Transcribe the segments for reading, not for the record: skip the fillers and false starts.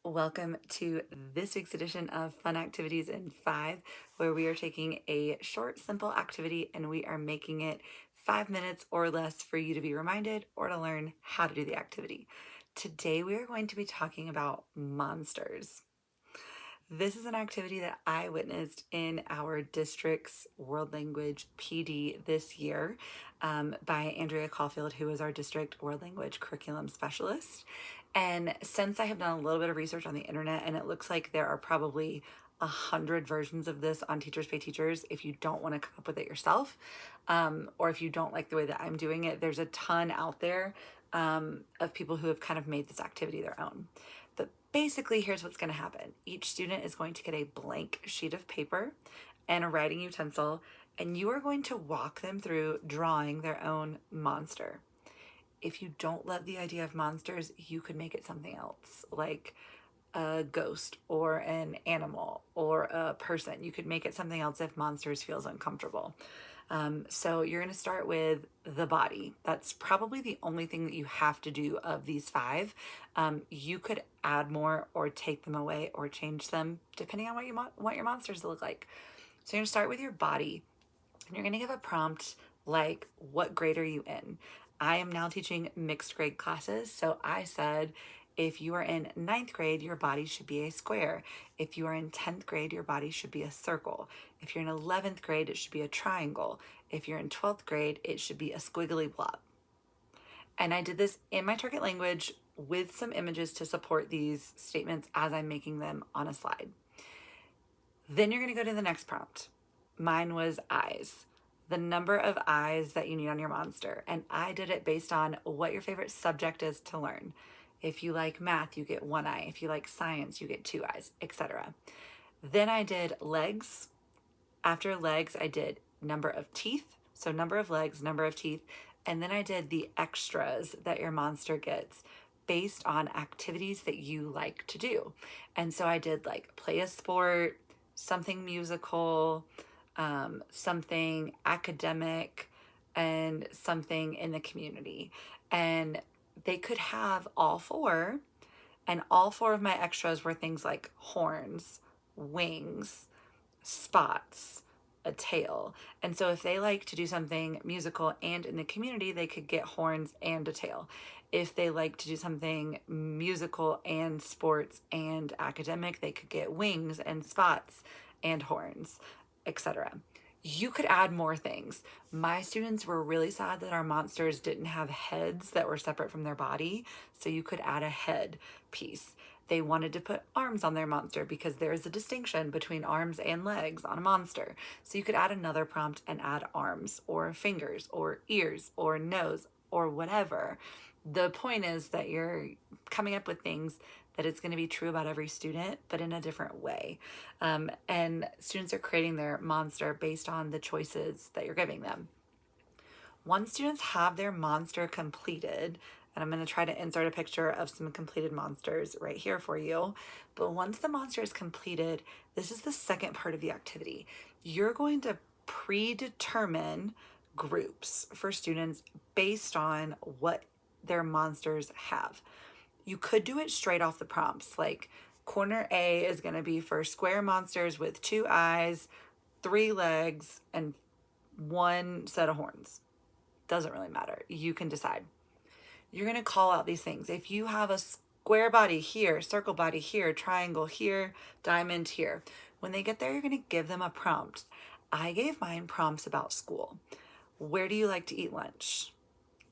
Welcome to this week's edition of Fun Activities in 5, where we are taking a short, simple activity and we are making it 5 minutes or less for you to be reminded or to learn how to do the activity. Today we are going to be talking about monsters. This is an activity that I witnessed in our district's world language PD this year by Andrea Caulfield, who is our district world language curriculum specialist. And since I have done a little bit of research on the internet, and it looks like there are probably 100 versions of this on Teachers Pay Teachers, if you don't want to come up with it yourself, or if you don't like the way that I'm doing it, there's a ton out there of people who have kind of made this activity their own. But basically, here's what's going to happen. Each student is going to get a blank sheet of paper and a writing utensil, and you are going to walk them through drawing their own monster. If you don't love the idea of monsters, you could make it something else, like a ghost or an animal or a person. You could make it something else if monsters feels uncomfortable. So you're going to start with the body. That's probably the only thing that you have to do of these 5. You could add more or take them away or change them depending on what you want your monsters to look like. So you're going to start with your body, and you're going to give a prompt like, what grade are you in? I am now teaching mixed grade classes, so I said, if you are in 9th grade, your body should be a square. If you are in 10th grade, your body should be a circle. If you're in 11th grade, it should be a triangle. If you're in 12th grade, it should be a squiggly blob. And I did this in my target language with some images to support these statements as I'm making them on a slide. Then you're going to go to the next prompt. Mine was eyes. The number of eyes that you need on your monster. And I did it based on what your favorite subject is to learn. If you like math, you get 1 eye. If you like science, you get 2 eyes, etc. Then I did legs. After legs, I did number of teeth. So number of legs, number of teeth. And then I did the extras that your monster gets based on activities that you like to do. And so I did like play a sport, something musical, something academic, and something in the community. And they could have all 4, and all 4 of my extras were things like horns, wings, spots, a tail. And so if they like to do something musical and in the community, they could get horns and a tail. If they like to do something musical and sports and academic, they could get wings and spots and horns, etc. You could add more things. My students were really sad that our monsters didn't have heads that were separate from their body, so you could add a head piece. They wanted to put arms on their monster because there is a distinction between arms and legs on a monster. So you could add another prompt and add arms or fingers or ears or nose or whatever. The point is that you're coming up with things that it's going to be true about every student, but in a different way. And students are creating their monster based on the choices that you're giving them. Once students have their monster completed, and I'm going to try to insert a picture of some completed monsters right here for you. But once the monster is completed, this is the second part of the activity. You're going to predetermine groups for students based on what their monsters have. You could do it straight off the prompts, like corner A is going to be for square monsters with 2 eyes, 3 legs, and 1 set of horns. Doesn't really matter. You can decide. You're going to call out these things. If you have a square body here, circle body here, triangle here, diamond here, when they get there, you're going to give them a prompt. I gave mine prompts about school. Where do you like to eat lunch?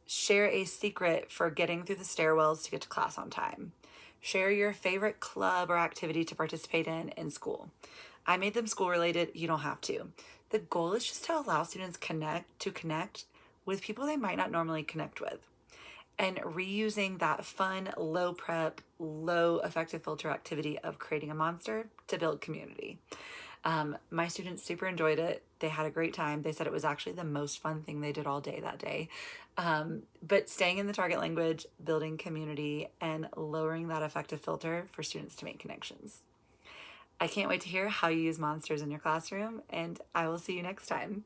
Share a secret for getting through the stairwells to get to class on time. Share your favorite club or activity to participate in school. I made them school related. You don't have to. The goal is just to allow students to connect with people they might not normally connect with, and reusing that fun, low prep, low effective filter activity of creating a monster to build community. My students super enjoyed it. They had a great time. They said it was actually the most fun thing they did all day that day. But staying in the target language, building community, and lowering that effective filter for students to make connections. I can't wait to hear how you use monsters in your classroom, and I will see you next time.